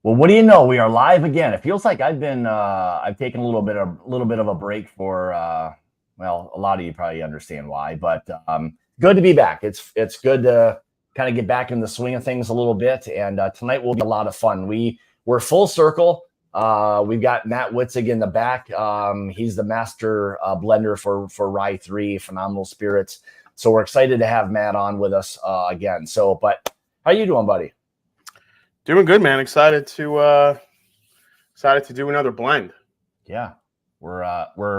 Well, what do you know? We are live again. It feels like I've taken a little bit of a break for well, a lot of you probably understand why, but good to be back. It's good to kind of get back in the swing of things a little bit, and tonight will be a lot of fun. We're full circle. We've got Matt Witzig in the back. He's the master blender for Ry3, phenomenal spirits. So we're excited to have Matt on with us again. So, but how you doing, buddy? Doing good, man. Excited to do another blend. Yeah, we're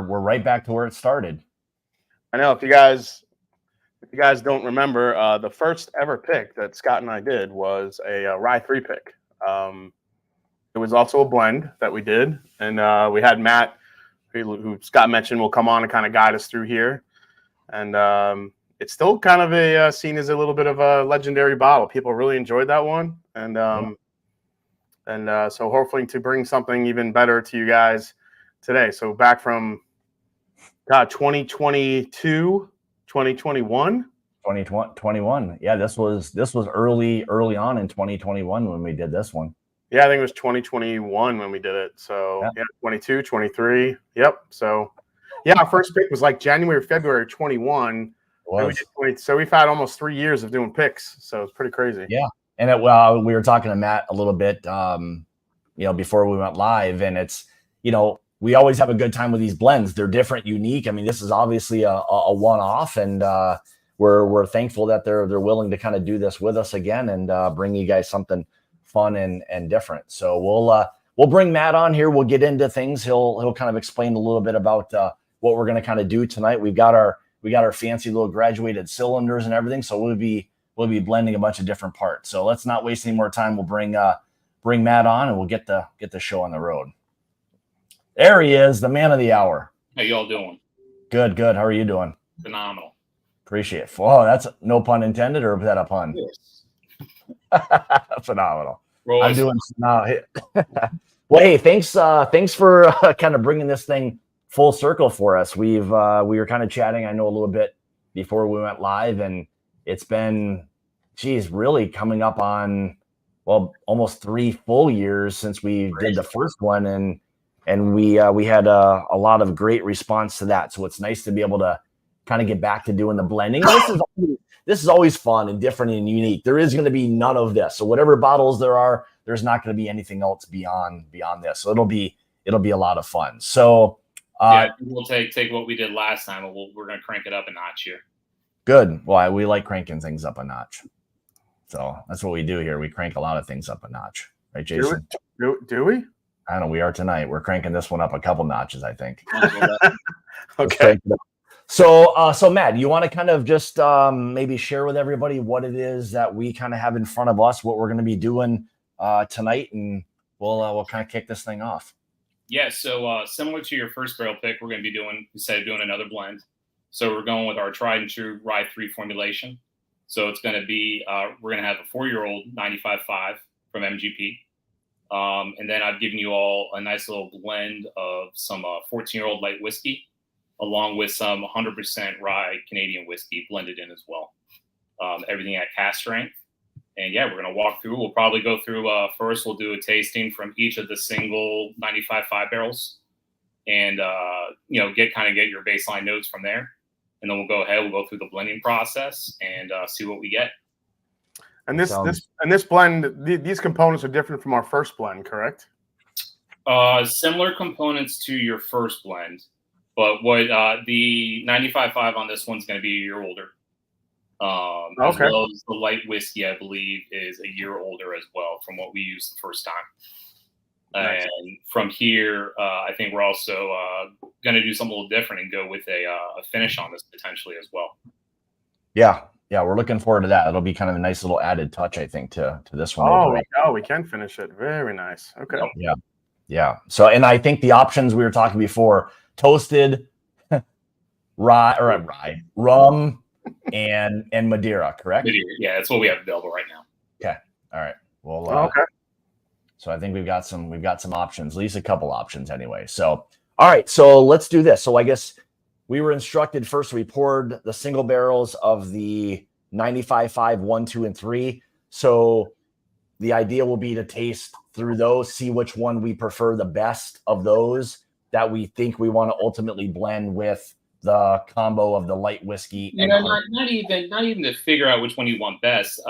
right back to where it started. I know if you guys don't remember, the first ever pick that Scott and I did was a Ry3 pick. It was also a blend that we did, and we had Matt, who Scott mentioned, will come on and kind of guide us through here. And it's still kind of seen as a little bit of a legendary bottle. People really enjoyed that one, and so hopefully to bring something even better to you guys today. So back from 2022, 2021. 2021. Yeah, this was early on in 2021 when we did this one. Yeah, I think it was 2021 when we did it. So yeah, 22, 23. Yep. So yeah, our first pick was like January, February 21. So we've had almost 3 years of doing picks. So it's pretty crazy. Yeah. And we were talking to Matt a little bit, before we went live, and it's, we always have a good time with these blends. They're different, unique. I mean, this is obviously a one-off, and we're thankful that they're willing to kind of do this with us again and bring you guys something fun and different. So we'll bring Matt on here. We'll get into things. He'll kind of explain a little bit about what we're going to kind of do tonight. We got our fancy little graduated cylinders and everything. So we'll be blending a bunch of different parts. So let's not waste any more time. We'll bring Matt on, and we'll get the show on the road. There he is, the man of the hour. How y'all doing? Good. How are you doing? Phenomenal. Appreciate it. Oh, that's no pun intended, or was that a pun? Yes. Phenomenal. Roll I'm doing now. Well, hey, thanks for kind of bringing this thing full circle for us. We were kind of chatting, I know, a little bit before we went live, and it's been, really coming up on, well, almost 3 full years since we did the first one, and we had a lot of great response to that. So it's nice to be able to kind of get back to doing the blending. This is always fun and different and unique. There is going to be none of this. So whatever bottles there are, there's not going to be anything else beyond this. So it'll be a lot of fun. So we'll take what we did last time, and we're going to crank it up a notch here. Good. Well, we like cranking things up a notch. So that's what we do here. We crank a lot of things up a notch. Right, Jason? Do we? I don't know. We are tonight. We're cranking this one up a couple notches, I think. Okay. So Matt, you want to kind of just maybe share with everybody what it is that we kind of have in front of us, what we're going to be doing tonight, and we'll kind of kick this thing off. Yeah. So similar to your first barrel pick, we're going to be doing, instead of doing another blend. So we're going with our tried and true Ry3 formulation. So it's going to be, we're going to have a 4-year-old 95.5 from MGP. And then I've given you all a nice little blend of some 14-year-old light whiskey, along with some 100% rye Canadian whiskey blended in as well. Everything at cask strength. And yeah, we're going to walk through. We'll probably go through, first we'll do a tasting from each of the single 95.5 barrels and, get your baseline notes from there. And then we'll go through the blending process and see what we get. And this blend, these components are different from our first blend, correct? Similar components to your first blend, but what the 95.5 on this one's going to be a year older. As well as the light whiskey, I believe, is a year older as well from what we used the first time. Nice. And from here, I think we're also going to do something a little different and go with a finish on this potentially as well. Yeah, we're looking forward to that. It'll be kind of a nice little added touch, I think, to this one. We can finish it. Very nice. Okay. Yeah. So, and I think the options we were talking before: toasted, rum, and Madeira. Correct? Madeira, yeah, that's what we have available right now. Okay. All right. Well. So I think we've got some options, at least a couple options anyway. So, all right, so let's do this. So I guess we were instructed first, we poured the single barrels of the 95.5, 1, 2, and 3. So the idea will be to taste through those, see which one we prefer the best of those that we think we want to ultimately blend with the combo of the light whiskey. You know, not even to figure out which one you want best.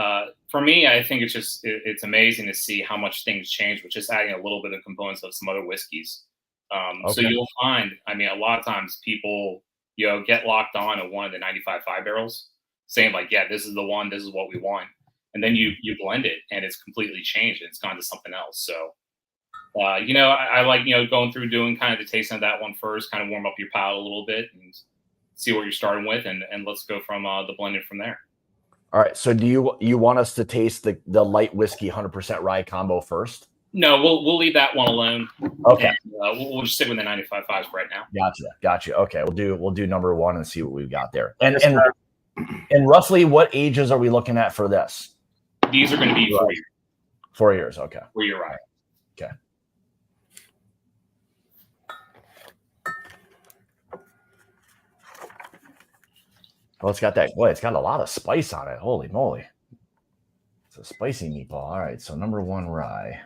For me, I think it's amazing to see how much things change with just adding a little bit of components of some other whiskeys. So you'll find, I mean, a lot of times people, get locked on at one of the 95.5 barrels, saying like, yeah, this is the one, this is what we want. And then you blend it and it's completely changed and it's gone to something else. So, I like, going through doing kind of the tasting of that one first, kind of warm up your palate a little bit and see what you're starting with. And let's go from the blending from there. All right. So do you want us to taste the light whiskey 100% rye combo first? No, we'll leave that one alone. Okay. And, we'll just stick with the 95.5s right now. Gotcha. Okay. We'll do number one and see what we've got there. And roughly what ages are we looking at for this? These are going to be 4 years. 4 years. Okay. 4 year rye. Okay. Well, it's got a lot of spice on it. Holy moly. It's a spicy meatball. All right. So number one rye.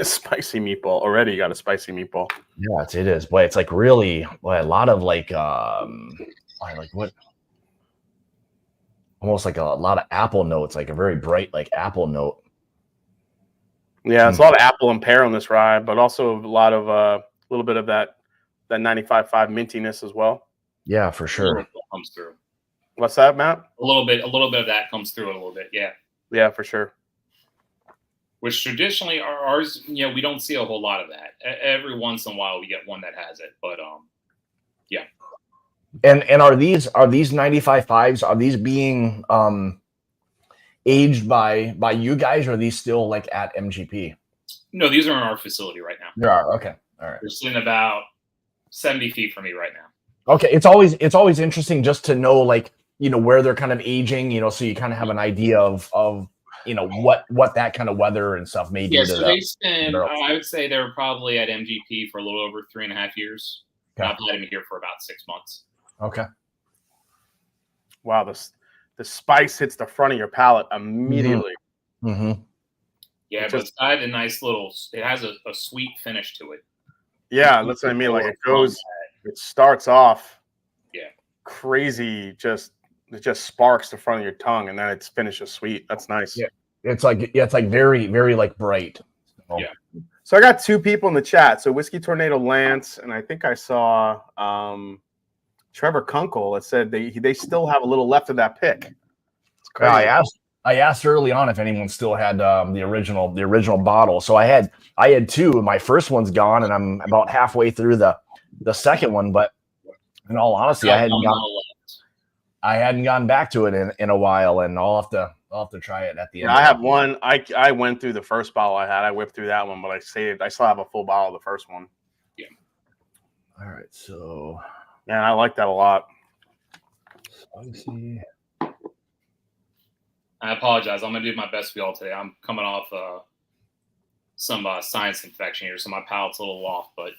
Spicy meatball. Already you got a spicy meatball. Yeah, it is. Boy, it's like really a lot of like what? Almost like a lot of apple notes, like a very bright like apple note. Yeah, it's a lot of apple and pear on this rye, but also a lot of little bit of that 95.5 mintiness as well. Yeah, for sure. Comes through. What's that, Matt? A little bit of that comes through a little bit. Yeah. Yeah, for sure. Which traditionally ours, we don't see a whole lot of that. Every once in a while we get one that has it, but yeah. And are these 95.5s? Are these being aged by you guys, or are these still like at MGP? No, these are in our facility right now. They are. Okay. All right. They're sitting about 70 feet from me right now. Okay. It's always interesting just to know, like, where they're kind of aging, so you kind of have an idea of what that kind of weather and stuff may do. Yeah, so they spend, I would say they're probably at MGP for a little over 3.5 years. Okay. I've had them here for about 6 months. Okay. Wow, the spice hits the front of your palate immediately. Mm-hmm. Yeah, but it's got a nice little, it has a sweet finish to it. Yeah, that's what I mean. Like it starts off crazy, it just sparks the front of your tongue, and then it's finishes sweet. That's nice. Yeah, it's like very, very like bright. Oh. Yeah. So I got two people in the chat. So Whiskey Tornado Lance, and I think I saw Trevor Kunkel that said they still have a little left of that pick. It's crazy. I asked early on if anyone still had the original bottle. So I had two. My first one's gone, and I'm about halfway through the second one. But in all honesty, I hadn't gone back to it in a while, and I'll have to try it at the end. I have one. I went through the first bottle I had. I whipped through that one, but I still have a full bottle of the first one. Yeah. All right. So. Yeah, I like that a lot. Spicy. I apologize. I'm gonna do my best for y'all today. I'm coming off some sinus infection here, so my palate's a little off, but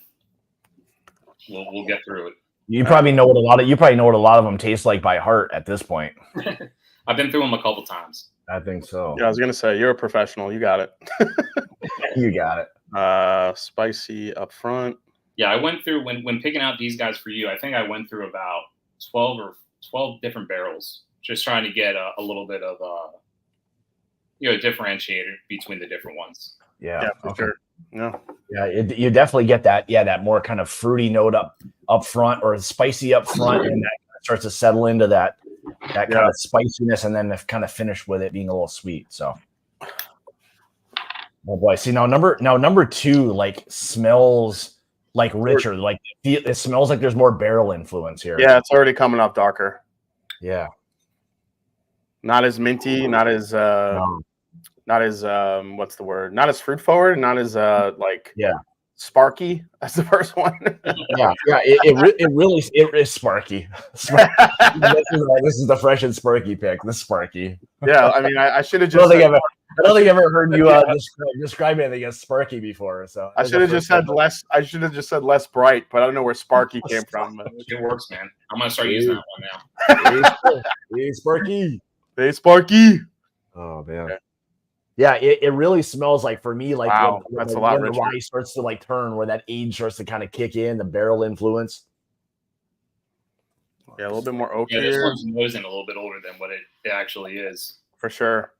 we'll get through it. You probably know what a lot of them taste like by heart at this point. I've been through them a couple times. I think so. Yeah, I was gonna say you're a professional. You got it. You got it. Spicy up front. Yeah, I went through when picking out these guys for you. I think I went through about 12 different barrels, just trying to get a little bit of a differentiator between the different ones. Yeah, for sure. No. Yeah, you definitely get that. Yeah, that more kind of fruity note up front, or spicy up front, and that starts to settle into that kind of spiciness, and then kind of finish with it being a little sweet. So, oh boy, see now number two like smells like richer, like it smells like there's more barrel influence here. Yeah, it's already coming up darker. Yeah, not as minty, not as what's the word? Not as fruit forward, not as sparky as the first one. It really is sparky. This is the fresh and sparky pick. The sparky. Yeah, I mean, I should have just. I don't think I've ever heard you describe anything as sparky before. So I should have just said less. I should have just said less bright, but I don't know where sparky came from. It works, man. I'm gonna start using that one now. Hey, Sparky. Hey, Sparky. Oh man. Yeah, it really smells like, for me, like Wow, when, that's a when, lot when the richer. rye starts to like turn, where that age starts to kind of kick in, the barrel influence. Yeah, a little bit more oak Yeah, this here one's nosing a little bit older than what it actually is. for sure.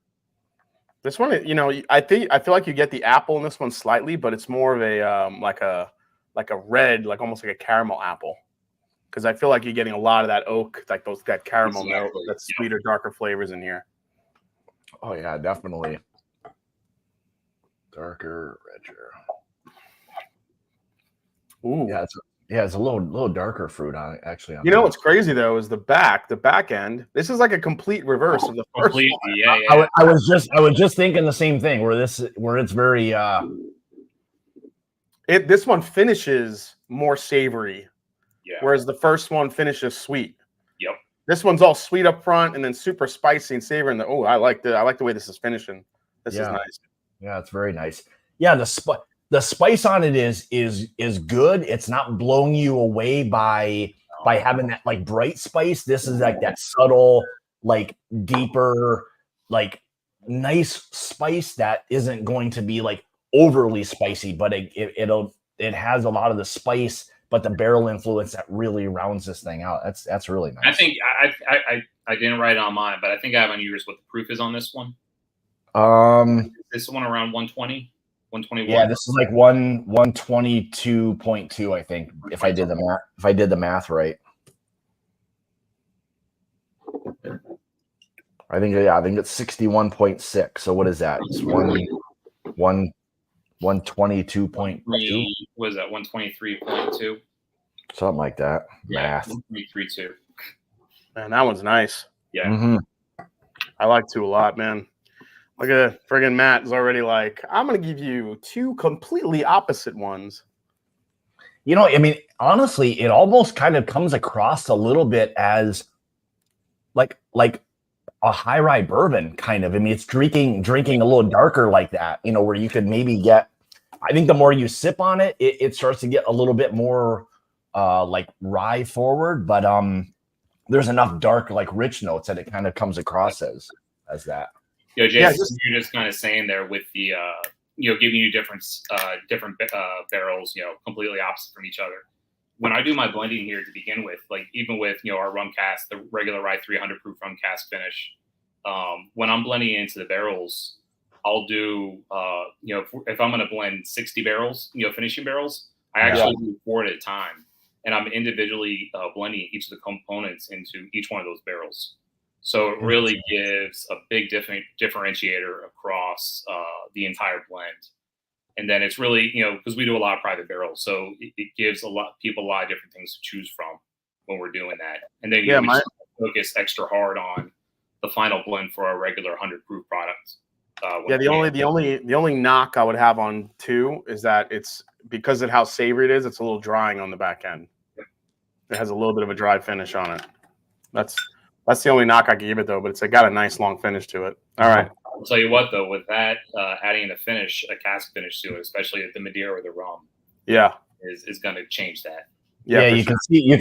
This one, you know, I feel like you get the apple in this one slightly, but it's more of a like a red, like almost like a caramel apple. Because I feel like you're getting a lot of that oak, like that caramel note, Exactly. that sweeter, darker flavors in here. Oh yeah, definitely. Darker, richer. Ooh. Yeah, it's a little darker fruit on it, actually. You know what's crazy though is the back end. This is like a complete reverse of the first one. Yeah. I was just thinking the same thing, where it's very This one finishes more savory, Yeah. whereas the first one finishes sweet. Yep. This one's all sweet up front and then super spicy and savory. And I like the way this is finishing. This is nice. Yeah, it's very nice. Yeah, the spice on it is good. It's not blowing you away by having that like bright spice. This is like that subtle, like deeper, like nice spice that isn't going to be like overly spicy, but it has a lot of the spice, but the barrel influence that really rounds this thing out. That's really nice. I think I didn't write it on mine, but I think I have on yours what the proof is on this one. This one around 120, 121. Yeah, this is like 122.2, I think, if I did the math right. I think it's 61.6. So what is that? It's 122.2. What is that? 123.2. Something like that. Yeah, Math. 123.2. Man, that one's nice. Yeah. Mm-hmm. I like two a lot, man. Look at friggin' Matt is already like, I'm gonna give you two completely opposite ones. You know, I mean, honestly, it almost kind of comes across a little bit as like a high rye bourbon kind of. I mean, it's drinking a little darker like that, you know, where you could maybe get, I think the more you sip on it, it starts to get a little bit more like rye forward, but there's enough dark, like rich notes that it kind of comes across as that. Yo, Jason, you're just kind of saying there with the giving you different barrels, completely opposite from each other. When I do my blending here to begin with, like even with our rum cask, the regular Ry3 100 proof rum cask finish, when I'm blending into the barrels, I'll do if I'm going to blend 60 barrels, finishing barrels, I actually do 4 at a time, and I'm individually blending each of the components into each one of those barrels. So it really gives a big differentiator across the entire blend. And then it's really, because we do a lot of private barrels, so it gives people a lot of different things to choose from when we're doing that. And then we focus extra hard on the final blend for our regular 100 proof product. The only knock I would have on 2 is that it's because of how savory it is. It's a little drying on the back end. It has a little bit of a dry finish on it. That's the only knock I can give it, though, but it's got a nice long finish to it. All right. I'll tell you what, though, with that, adding a cask finish to it, especially at the Madeira or the rum, is going to change that. Yeah, you can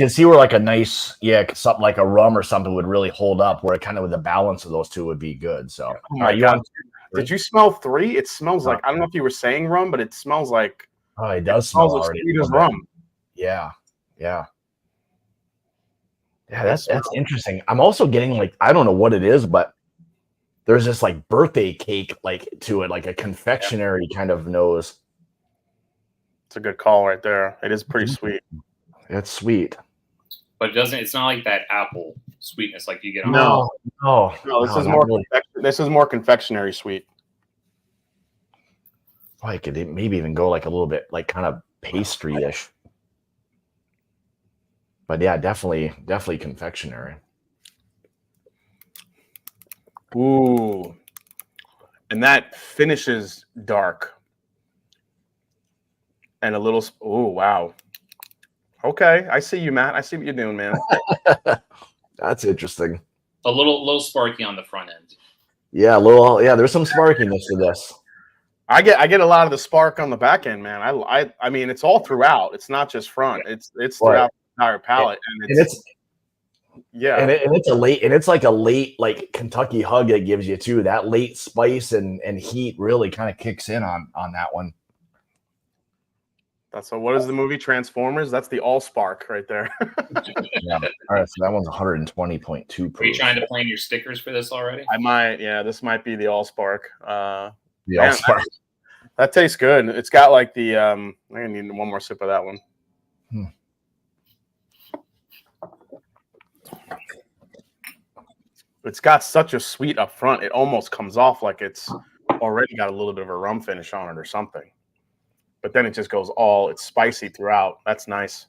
see where like a nice, something like a rum or something would really hold up, where it kind of with the balance of those two would be good. So, oh my God. Did you smell 3? It smells like, I don't know if you were saying rum, but it smells like, it does smell as already. sweet as rum. Yeah, that's interesting. I'm also getting like, I don't know what it is, but there's this like birthday cake like to it, like a confectionery kind of nose. It's a good call right there. It is pretty sweet. It's sweet, but it's not like that apple sweetness like you get on. No. This is more confectionery sweet. I could maybe even go like a little bit like kind of pastry-ish. But yeah, definitely confectionery. Ooh. And that finishes dark. And a little, oh, wow. Okay, I see you, Matt. I see what you're doing, man. That's interesting. A little sparky on the front end. Yeah, there's some sparkiness to this. I get a lot of the spark on the back end, man. I mean, it's all throughout. It's not just front. It's throughout the entire palate, and Yeah, and it's like a late like Kentucky hug it gives you too. That late spice and heat really kind of kicks in on that one. that's what is the movie Transformers? That's the Allspark right there. Yeah. All right, so that one's 120.2 proof. Are you trying to plan your stickers for this already? I might. Yeah, this might be the Allspark. The Man, Allspark. that tastes good. It's got like the. I'm gonna need one more sip of that one. It's got such a sweet up front. It almost comes off like it's already got a little bit of a rum finish on it or something. But then it just goes it's spicy throughout. That's nice.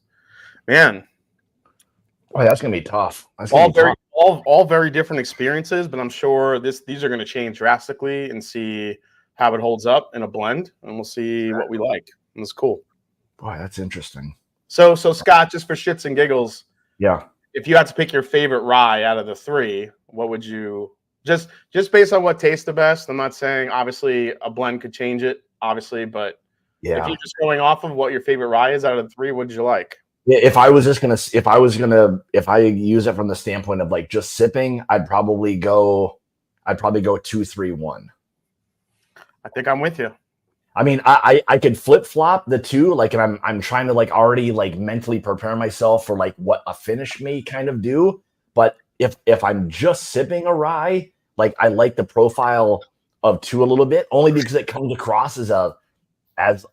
Man. Oh, that's gonna be tough. All very different experiences, but I'm sure these are gonna change drastically and see how it holds up in a blend, and we'll see what we like. And it's cool. Boy, that's interesting. So Scott, just for shits and giggles, Yeah. if you had to pick your favorite rye out of the three, what would you just based on what tastes the best? I'm not saying obviously a blend could change it, obviously, but Yeah. if you're just going off of what your favorite rye is out of the three, what did you like? Yeah, if I use it from the standpoint of like just sipping, I'd probably go 2-3-1. I think I'm with you. I mean, I could flip flop the two, like, and I'm trying to like already like mentally prepare myself for like what a finish may kind of do. But if I'm just sipping a rye, like I like the profile of 2 a little bit, only because it comes across as a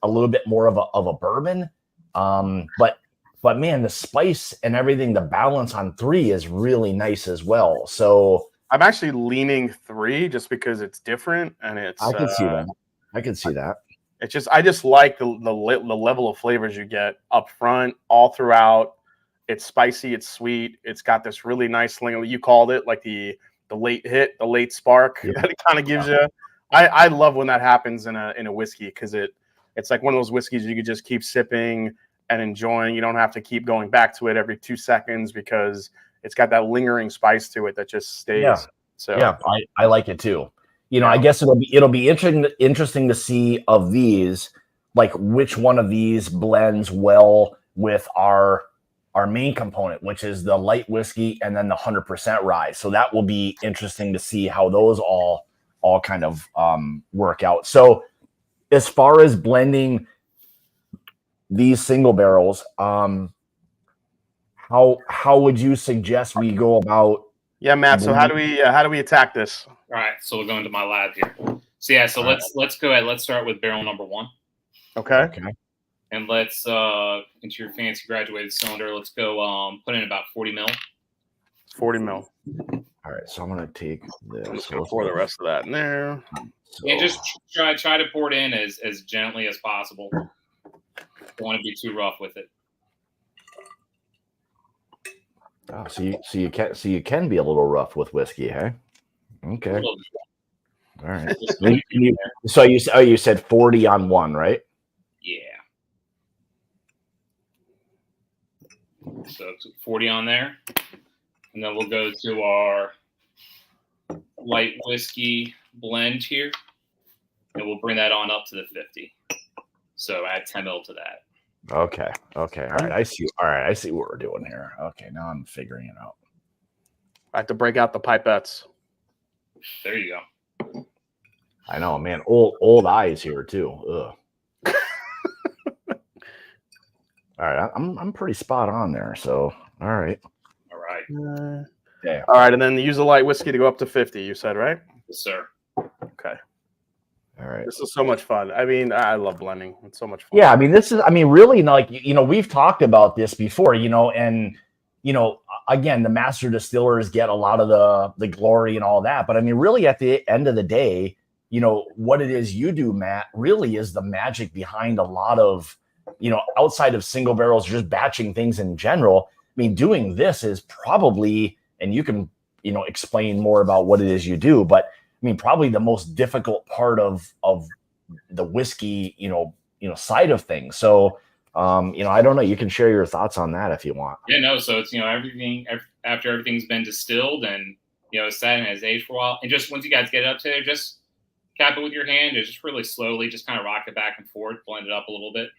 little bit more of a bourbon. But man, the spice and everything, the balance on 3 is really nice as well. So I'm actually leaning 3 just because it's different and it's. I can see that. I can see that. It's just I just like the level of flavors you get up front, all throughout. It's spicy, it's sweet, it's got this really nice linger. You called it like the late hit, the late spark that it kind of gives you. I love when that happens in a whiskey because it's like one of those whiskeys you could just keep sipping and enjoying. You don't have to keep going back to it every 2 seconds because it's got that lingering spice to it that just stays. Yeah. So yeah, I like it too. You know, I guess it'll be interesting to see of these, like which one of these blends well with our main component, which is the light whiskey and then the 100% rye. So that will be interesting to see how those all kind of work out. So as far as blending these single barrels, how would you suggest we go about? Yeah, Matt. So how do we attack this? All right, so we'll go into my lab here. So yeah, so let's go ahead. Let's start with barrel number 1. Okay. And let's into your fancy graduated cylinder. Let's go put in about 40 mil. 40 mil. All right, so I'm gonna take this. I'm just gonna pour the rest of that in there. And just try to pour it in as gently as possible. Don't want to be too rough with it. Oh, so you can be a little rough with whiskey, hey? Okay. All right. So you said 40 on 1, right? Yeah. So 40 on there, and then we'll go to our light whiskey blend here, and we'll bring that on up to the 50. So add 10 mil to that. Okay. All right. I see. All right. I see what we're doing here. Okay. Now I'm figuring it out. I have to break out the pipettes. There you go. I know, man. Old eyes here too. Ugh. All right. I'm pretty spot on there. So, all right. All right. Yeah. All right. And then use the light whiskey to go up to 50, you said, right? Yes, sir. Okay. All right. This is so much fun. I mean, I love blending. It's so much fun. Yeah, I mean, really, like, we've talked about this before, and, again, the master distillers get a lot of the glory and all that. But I mean, really, at the end of the day, what it is you do, Matt, really is the magic behind a lot of, outside of single barrels, just batching things in general. I mean, doing this is probably, and you can, explain more about what it is you do, but I mean, probably the most difficult part of the whiskey, side of things. So, I don't know. You can share your thoughts on that if you want. Yeah, no. So it's everything after everything's been distilled and sat and has aged for a while, and just once you guys get it up to there, just cap it with your hand and just really slowly, just kind of rock it back and forth, blend it up a little bit.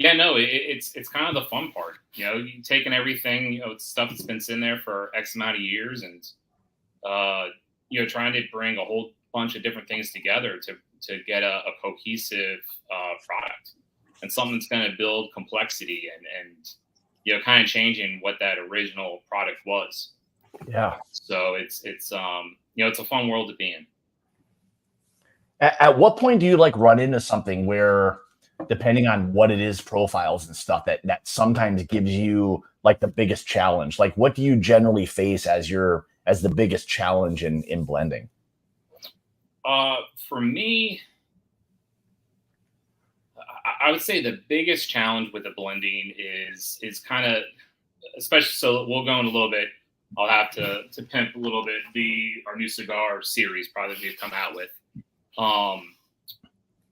Yeah, no, it's kind of the fun part. You know, you taking everything, you know, stuff that's been sitting there for X amount of years, and you know, trying to bring a whole bunch of different things together to get a cohesive product and something that's going to build complexity and you know, kind of changing what that original product was. Yeah. So it's you know, it's a fun world to be in. At what point do you like run into something where, depending on what it is, profiles and stuff, that sometimes gives you like the biggest challenge? Like, what do you generally face as the biggest challenge in blending? For me, I would say the biggest challenge with the blending is kind of, especially, so we'll go in a little bit. I'll have to pimp a little bit our new cigar series product we've come out with.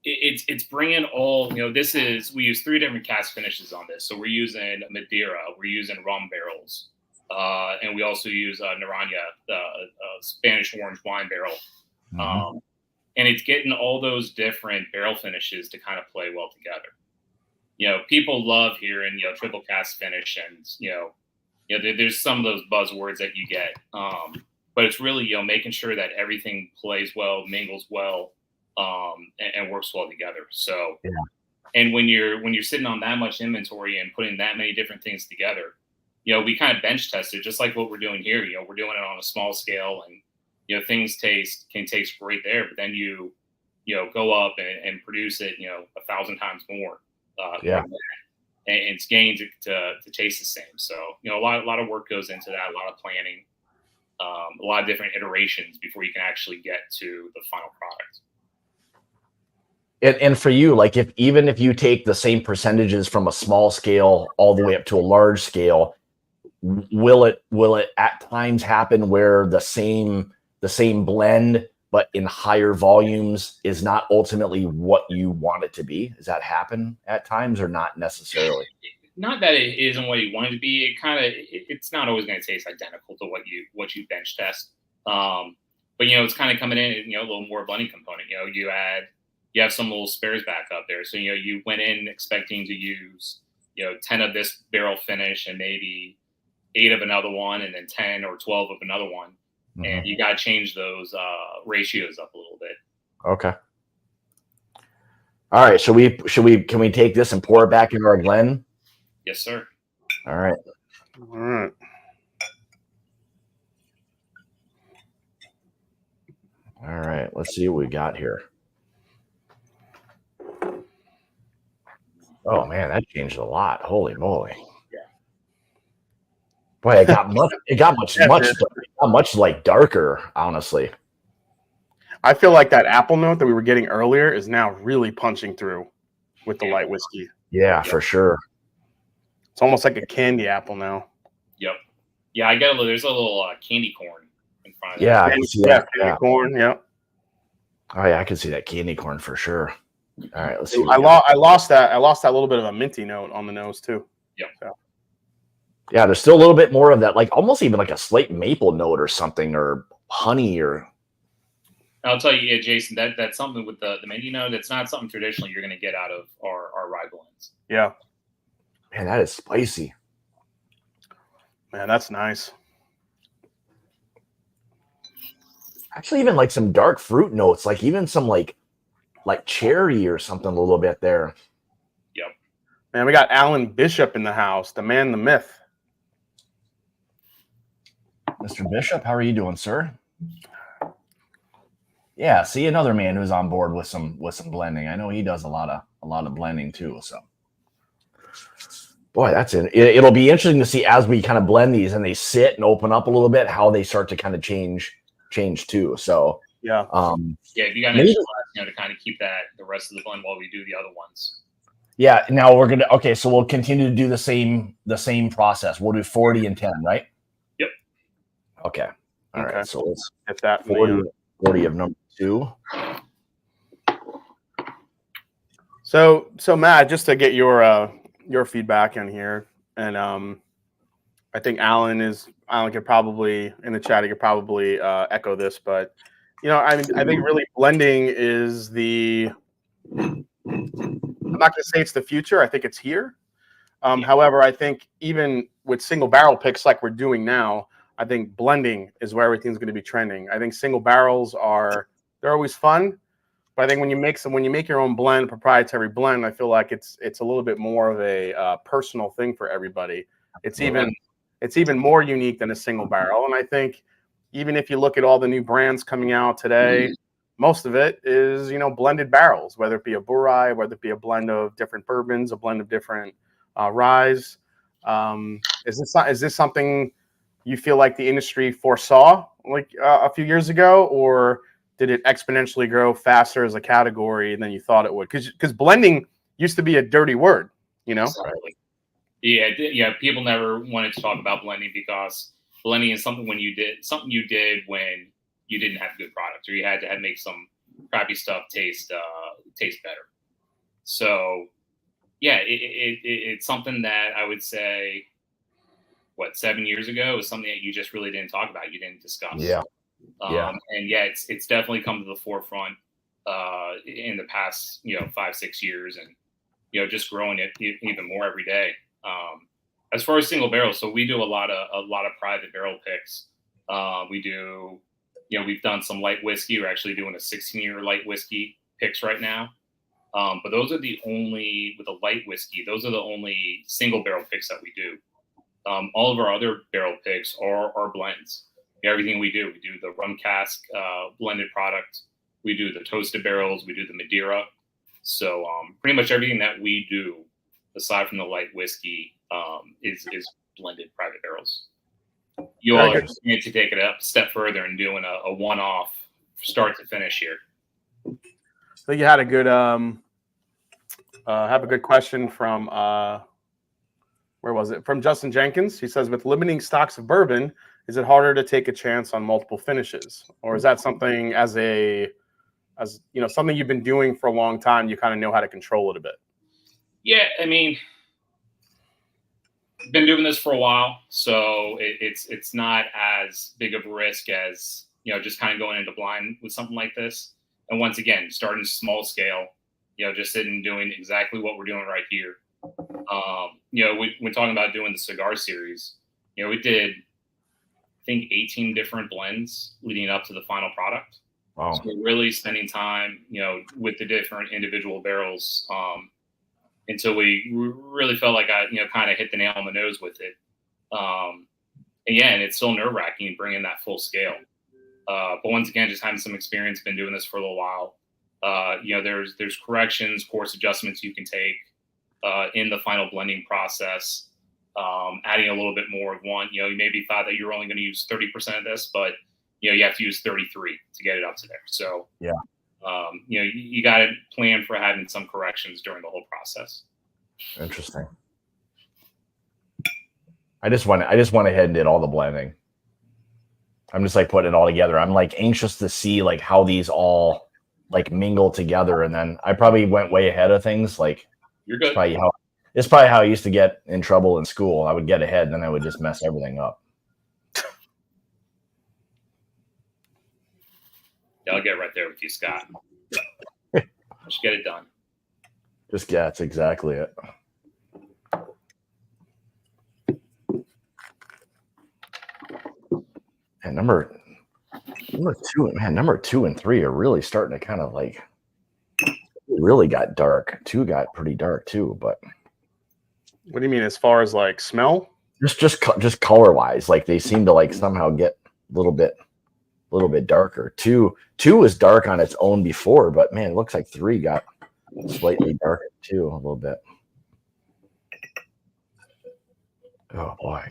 It's bringing all, you know, we use 3 different cast finishes on this. So we're using Madeira, we're using rum barrels, and we also use Naranja, the Spanish orange wine barrel. Mm-hmm. And it's getting all those different barrel finishes to kind of play well together. You know, people love hearing, you know, triple cast finish, and you know, there's some of those buzzwords that you get, but it's really, you know, making sure that everything plays well, mingles well, and works well together. So, yeah. And when you're sitting on that much inventory and putting that many different things together, you know, we kind of bench tested just like what we're doing here. You know, we're doing it on a small scale, and you know, things can taste great there, but then you know, go up and produce it, you know, 1,000 times more. Yeah. And it's gained to taste the same. So, you know, a lot of work goes into that, a lot of planning, a lot of different iterations before you can actually get to the final product. And for you, like, even if you take the same percentages from a small scale all the way up to a large scale, will it at times happen where the same blend but in higher volumes is not ultimately what you want it to be? Does that happen at times, or not necessarily? Not that it isn't what you want it to be. It's not always going to taste identical to what you bench test. But you know, it's kind of coming in, you know, a little more blending component. You know, you have some little spares back up there. So, you know, you went in expecting to use, you know, 10 of this barrel finish and maybe 8 of another one, and then 10 or 12 of another one. Mm-hmm. And you got to change those ratios up a little bit. Okay. All right. Can we take this and pour it back into our blend? Yes, sir. All right. All right. All right. Let's see what we got here. Oh man, that changed a lot. Holy moly! Yeah. Boy, it got much like darker. Honestly, I feel like that apple note that we were getting earlier is now really punching through with the light whiskey. Yeah, for sure. It's almost like a candy apple now. Yep. Yeah, there's a little candy corn in front of that. I can see that. Candy corn. Yep. Oh yeah, I can see that candy corn for sure. All right, let's see. I lost that little bit of a minty note on the nose too. Yep. So. Yeah, there's still a little bit more of that, like almost even like a slight maple note or something, or honey, or. I'll tell you, yeah, Jason, that's something with the minty note. That's not something traditionally you're going to get out of our rye blends. Yeah. Man, that is spicy. Man, that's nice. Actually, even like some dark fruit notes, like even some like cherry or something a little bit there. Yep. Man, we got Alan Bishop in the house, the man, the myth. Mr. Bishop, how are you doing, sir? Yeah, see, another man who's on board with some blending. I know he does a lot of blending too. So, boy, that's it. It'll be interesting to see as we kind of blend these and they sit and open up a little bit, how they start to kind of change too. So. Yeah. If you got an extra glass, you know, to kind of keep the rest of the blend while we do the other ones. Yeah. Now so we'll continue to do the same process. We'll do 40 and 10, right? Yep. Okay. All right. So let's get that 40 of number 2. So Matt, just to get your feedback in here, and I think Alan could probably in the chat. He could probably echo this, but. You know, I think really blending is the I'm not going to say it's the future. I think it's here. However, I think even with single barrel picks like we're doing now, I think blending is where everything's going to be trending. I think single barrels they're always fun, but I think when you make your own blend, proprietary blend, I feel like it's a little bit more of a personal thing for everybody. It's even more unique than a single barrel, and I think even if you look at all the new brands coming out today, most of it is blended barrels, whether it be a Burai, whether it be a blend of different bourbons, a blend of different ryes. Is this something you feel like the industry foresaw like a few years ago, or did it exponentially grow faster as a category than you thought it would? Because blending used to be a dirty word, Exactly. Yeah. People never wanted to talk about blending because blending is something you did when you didn't have good products, or you had to make some crappy stuff taste better. So yeah, it's something that I would say, 7 years ago was something that you just really didn't talk about. You didn't discuss. Yeah. And yeah, it's definitely come to the forefront in the past, 5-6 years, and just growing it even more every day. As far as single barrels, so we do a lot of private barrel picks. We do, we've done some light whiskey. We're actually doing a 16-year light whiskey picks right now. But those are with a light whiskey, those are the only single barrel picks that we do. All of our other barrel picks are blends. Everything we do the rum cask blended product. We do the toasted barrels. We do the Madeira. So pretty much everything that we do, aside from the light whiskey, is blended private barrels. You all need to take it a step further and doing a one-off start to finish here. So you had a good have a good question from where was it? From Justin Jenkins. He says, with limiting stocks of bourbon, is it harder to take a chance on multiple finishes, or is that something as something you've been doing for a long time, you kind of know how to control it a bit? Yeah, I mean, been doing this for a while, so it's not as big of a risk as just kind of going into blind with something like this. And once again, starting small scale, just sitting and doing exactly what we're doing right here. We're talking about doing the cigar series. We did, I think, 18 different blends leading up to the final product. Wow. So we're really spending time, with the different individual barrels until we really felt like I, kind of hit the nail on the nose with it. And it's still nerve-wracking bringing that full scale. But once again, just having some experience, been doing this for a little while. There's corrections, course adjustments you can take in the final blending process. Adding a little bit more of one. You maybe thought that you're only going to use 30% of this, but you have to use 33 to get it up to there. So yeah, you got to plan for having some corrections during the whole process. Interesting. I just went ahead and did all the blending. I'm just like putting it all together. I'm like anxious to see like how these all like mingle together, and then I probably went way ahead of things. Like you're good. It's probably how I used to get in trouble in school. I would get ahead, and then I would just mess everything up. Yeah, I'll get right there with you, Scott. Just get it done. That's exactly it. And number 2 and 3 are really starting to kind of like really got dark. 2 got pretty dark too, but what do you mean as far as like smell? Just color wise, like they seem to like somehow get a little bit darker. 2 was dark on its own before, but man, it looks like 3 got slightly darker too, a little bit. Oh boy.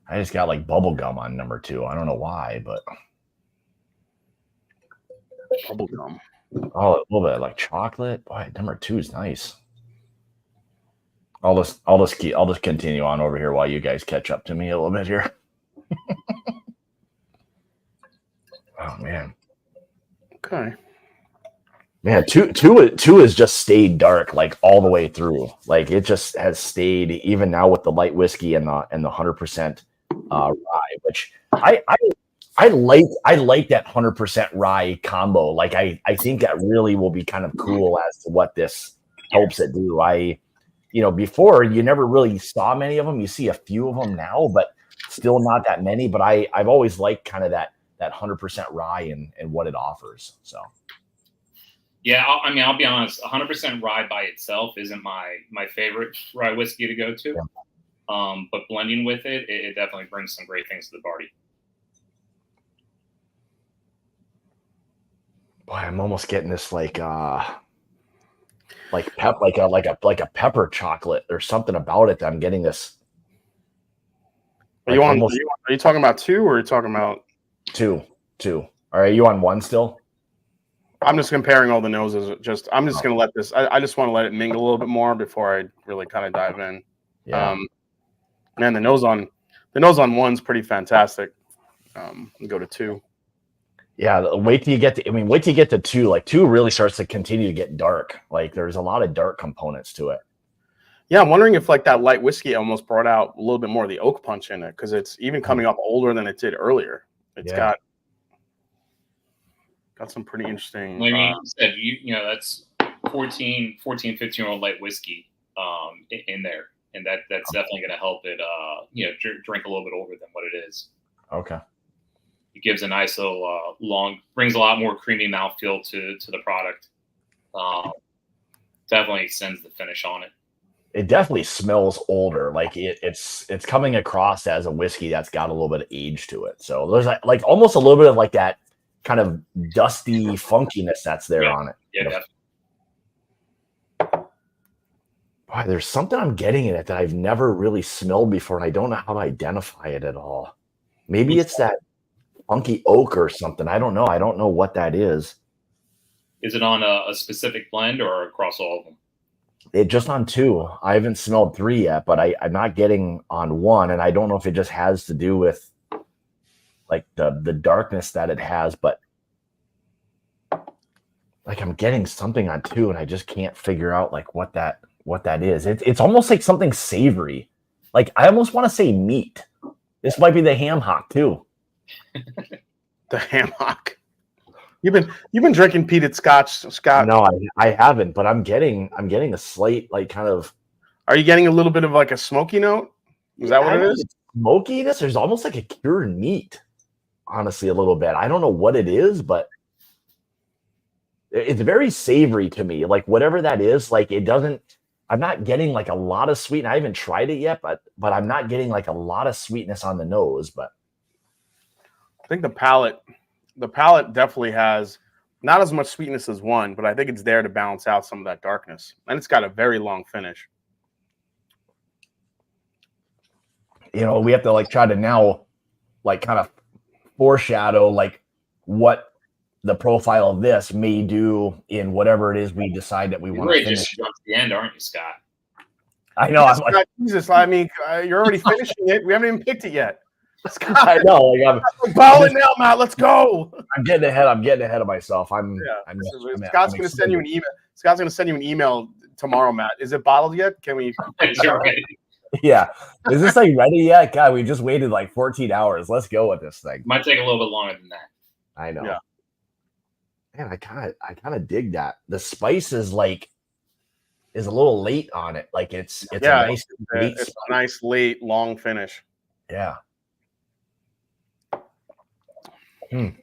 I just got like bubble gum on number 2. I don't know why, but bubble gum. Oh, a little bit like chocolate. Boy, number 2 is nice. I'll just continue on over here while you guys catch up to me a little bit here. Oh man. Okay. Man, two has just stayed dark like all the way through. Like it just has stayed even now with the light whiskey and the 100% rye, which I like that 100% rye combo. Like I think that really will be kind of cool as to what this helps it do. Before you never really saw many of them. You see a few of them now, but still not that many. But I've always liked kind of that 100% rye and what it offers. So. Yeah, I'll be honest. 100% rye by itself isn't my favorite rye whiskey to go to. Yeah. But blending with it definitely brings some great things to the party. Boy, I'm almost getting this like a pepper chocolate. There's something about it that I'm getting this. Are you talking about 2 or are you talking about 2? Are you on 1 still? I'm just comparing all the noses. I'm just going to let this. I just want to let it mingle a little bit more before I really kind of dive in. Yeah. Man, the nose on 1's pretty fantastic. Go to 2. Yeah, wait till you get to 2. Like 2 really starts to continue to get dark. Like there's a lot of dark components to it. Yeah, I'm wondering if like that light whiskey almost brought out a little bit more of the oak punch in it because it's even coming up older than it did earlier. It's got some pretty interesting. Like you said, that's 14, 15-year-old light whiskey in there, and that's definitely going to help it drink a little bit older than what it is. Okay. It gives a nice little brings a lot more creamy mouthfeel to the product. Definitely extends the finish on it. It definitely smells older. Like it's coming across as a whiskey that's got a little bit of age to it. So there's like almost a little bit of like that kind of dusty funkiness that's there on it. Yeah, definitely. Boy, there's something I'm getting in it that I've never really smelled before, and I don't know how to identify it at all. Maybe it's that funky oak or something. I don't know. I don't know what that is. Is it on a specific blend or across all of them? It just on 2. I haven't smelled 3 yet, but I'm not getting on 1, and I don't know if it just has to do with like the darkness that it has, but like I'm getting something on 2, and I just can't figure out like what that is. It's almost like something savory. Like I almost want to say meat. This might be the ham hock too. The ham hock. You've been drinking peated scotch, Scott. No, I haven't, but I'm getting a slight like kind of. Are you getting a little bit of like a smoky note? Is that what it is? Smokiness. There's almost like a cured meat. Honestly, a little bit. I don't know what it is, but it's very savory to me. Like whatever that is, like it doesn't. I'm not getting like a lot of sweet. I haven't tried it yet, but I'm not getting like a lot of sweetness on the nose. But I think the palate definitely has not as much sweetness as 1, but I think it's there to balance out some of that darkness. And it's got a very long finish. We have to like try to now like kind of foreshadow like what the profile of this may do in whatever it is we decide that we want to finish. Just jump to the end, aren't you, Scott? I know. Yes, I'm like, Jesus, I mean, you're already finishing it. We haven't even picked it yet. Scott, I know. Like, I'm balling now, Matt. Let's go. I'm getting ahead of myself. Scott's going to send you an email. Scott's going to send you an email tomorrow, Matt. Is it bottled yet? Can we? Yeah. Is this like ready yet? God, we just waited like 14 hours. Let's go with this thing. Might take a little bit longer than that. I know. Yeah. Man, I kind of dig that. The spice is a little late on it. Like it's a nice late long finish. Yeah. I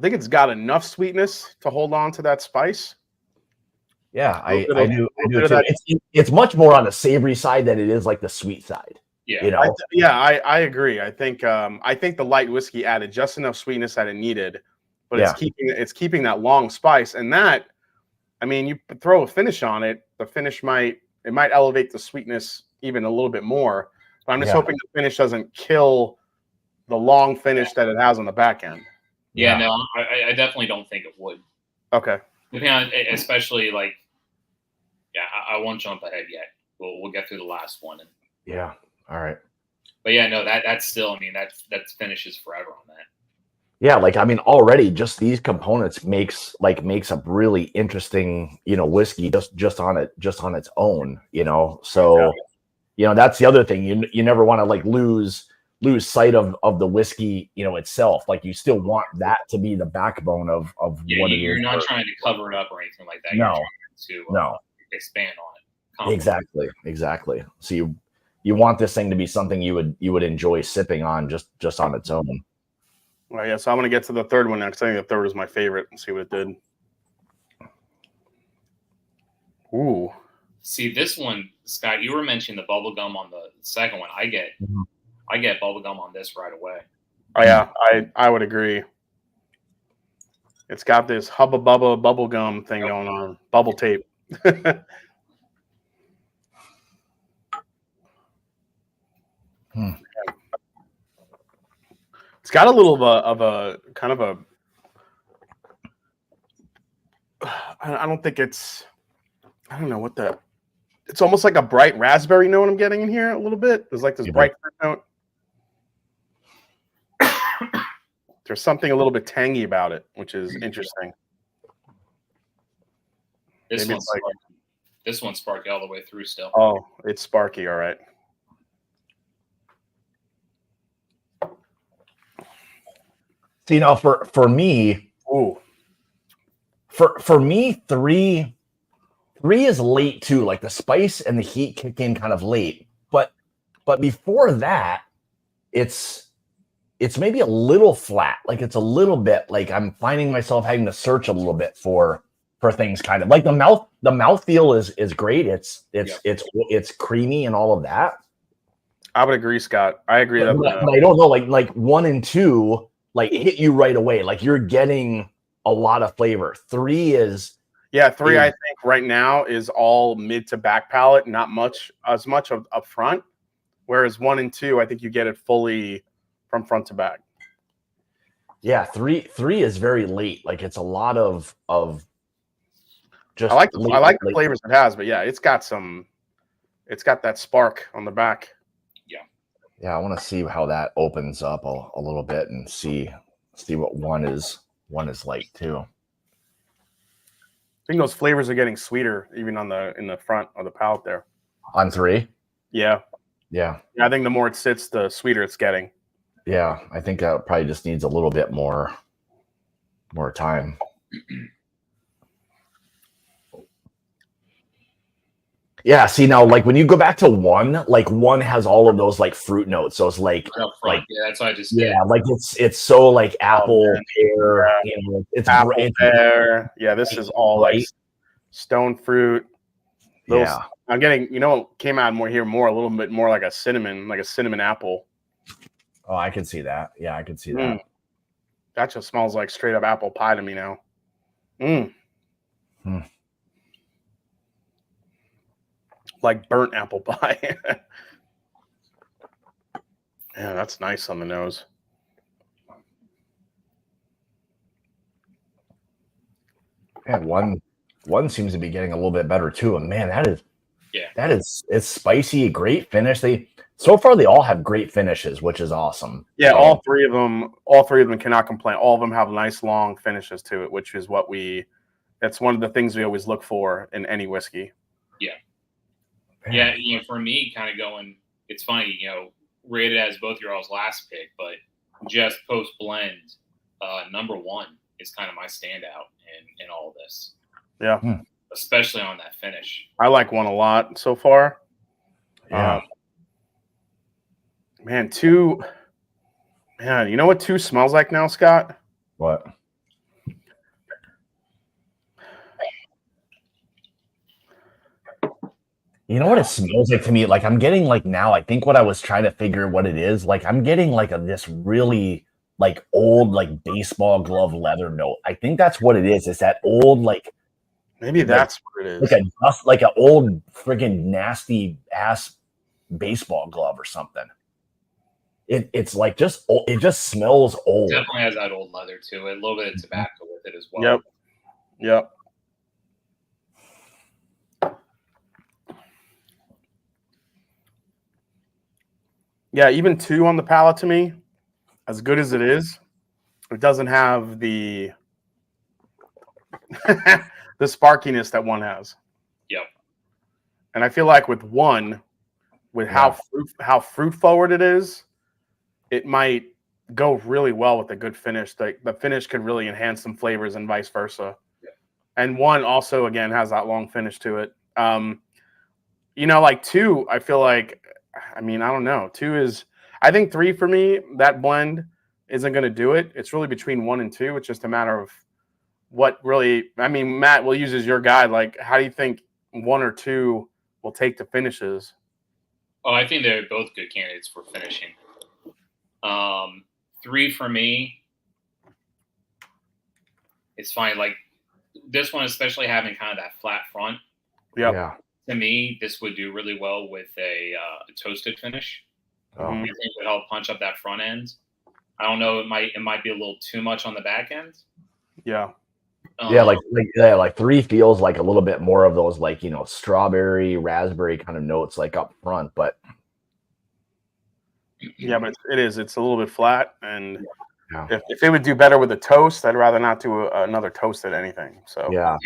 think it's got enough sweetness to hold on to that spice. Yeah, I do too. It's much more on the savory side than it is like the sweet side. Yeah, I agree. I think the light whiskey added just enough sweetness that it needed, but it's keeping that long spice. And that, I mean, you throw a finish on it, the finish might elevate the sweetness even a little bit more. But I'm just hoping the finish doesn't kill the long finish that it has on the back end. Yeah, no, I definitely don't think it would. Okay. Especially like, I won't jump ahead yet. We'll get through the last one. Yeah. All right. But yeah, no, that's still, I mean, that's finishes forever on that. Yeah, like I mean, already just these components makes a really interesting, whiskey just on its own, So, that's the other thing. You never want to like lose lose sight of the whiskey, you know, itself. Like you still want that to be the backbone of what it is. You're not trying to cover it up or anything like that. No, you're trying to expand on it. Exactly. So you want this thing to be something you would enjoy sipping on just on its own. Well, yeah. So I'm gonna get to the third one next. I think the third is my favorite, and see what it did. Ooh. See this one, Scott. You were mentioning the bubble gum on the second one. I get bubble gum on this right away. Oh yeah, I would agree. It's got this hubba bubba bubble gum thing going on, bubble tape. It's got a little of a kind of a. I don't think it's. I don't know what the. It's almost like a bright raspberry note I'm getting in here a little bit. There's like this bright fruit note. There's something a little bit tangy about it, which is interesting. This one's sparky all the way through still. Oh, it's sparky, all right. So, you know, for me, for me, three is late too. Like the spice and the heat kick in kind of late, but before that, it's maybe a little flat. Like it's a little bit like I'm finding myself having to search a little bit for things. Kind of like the mouthfeel is great. It's creamy and all of that. I would agree, Scott. I agree. But I don't know, like 1 and 2, like hit you right away. Like you're getting a lot of flavor. 3 is. Yeah, 3 I think right now is all mid to back palate, not as much up front. Whereas 1 and 2, I think you get it fully from front to back. Yeah, 3 is very late. Like it's a lot of just. I like the flavors it has, but yeah, it's got that spark on the back. Yeah, I want to see how that opens up a little bit and see what one is like too. I think those flavors are getting sweeter even in the front of the palate there. On 3? Yeah. Yeah. I think the more it sits, the sweeter it's getting. Yeah, I think that probably just needs a little bit more time. Yeah, see now, like when you go back to 1, like 1 has all of those like fruit notes. So it's like that's what I just did. Like it's so like apple, pear, yeah. You know, it's apple, pear. Yeah, this is all like stone fruit. Yeah, I'm getting, came out more a little bit more like a cinnamon apple. Oh, I can see that. Yeah, I can see that. That just smells like straight up apple pie to me now. Like burnt apple pie. Yeah, that's nice on the nose. And one seems to be getting a little bit better too. And man, it's spicy, great finish. So far they all have great finishes, which is awesome. Yeah, all three of them cannot complain. All of them have nice long finishes to it, which is that's one of the things we always look for in any whiskey. Yeah. Man. Yeah, for me, kind of going, it's funny, rated as both your all's last pick, but just post blend, number 1 is kind of my standout in all of this. Yeah. Especially on that finish. I like 1 a lot so far. Yeah. Man, 2. Man, you know what 2 smells like now, Scott? What? You know what it smells like to me? Like I'm getting like now, I think what I was trying to figure what it is, like I'm getting like this really like old like baseball glove leather note. I think that's what it is. It's that old like maybe that's what it is. Like an old freaking nasty ass baseball glove or something. It's like it just smells old. It definitely has that old leather to it. A little bit of tobacco with it as well. Yep. Yeah, even 2 on the palate to me, as good as it is, it doesn't have the the sparkiness that 1 has. Yep. And I feel like with 1, with how fruit forward it is, it might go really well with a good finish. The finish could really enhance some flavors and vice versa. Yeah. And 1 also, again, has that long finish to it. Like 2, I feel like, I don't know. 2 is, I think 3 for me, that blend isn't going to do it. It's really between 1 and 2. It's just a matter of what really, Matt, we'll use as your guide. Like, how do you think 1 or 2 will take the finishes? Oh, I think they're both good candidates for finishing. 3 for me, it's fine. Like this one, especially having kind of that flat front. Yep. Yeah. To me, this would do really well with a toasted finish. Oh. I think it would help punch up that front end. I don't know. It might be a little too much on the back end. Yeah. Like 3 feels like a little bit more of those, like, strawberry, raspberry kind of notes, like up front, but yeah, but it's a little bit flat, and yeah. if it would do better with a toast, I'd rather not do another toasted anything. So yeah.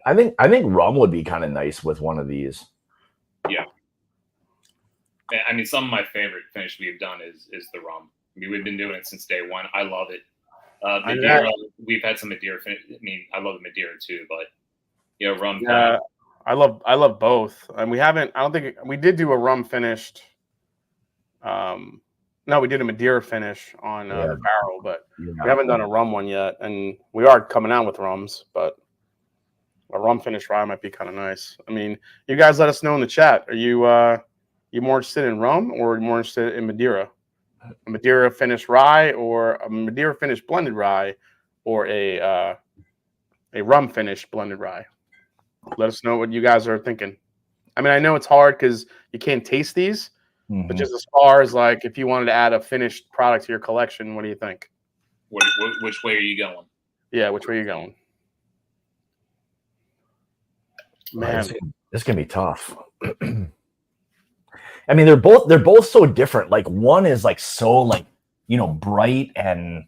I think rum would be kind of nice with one of these. Yeah. Some of my favorite finish we've done is the rum. We've been doing it since day 1. I love it. Madeira, we've had some Madeira finish. I love the Madeira too, but rum. Yeah, I love both. And I don't think we did do a rum finished. No, we did a Madeira finish on the barrel, but we haven't done a rum one yet. And we are coming out with rums, but a rum finished rye might be kind of nice. You guys let us know in the chat. Are you more interested in rum or more interested in Madeira? A Madeira finished rye or a Madeira finished blended rye or a rum finished blended rye? Let us know what you guys are thinking. I know it's hard because you can't taste these, but just as far as like if you wanted to add a finished product to your collection, what do you think? Which way are you going? Yeah, which way are you going? Man, this can be tough. They're both so different. Like one is like so like, bright and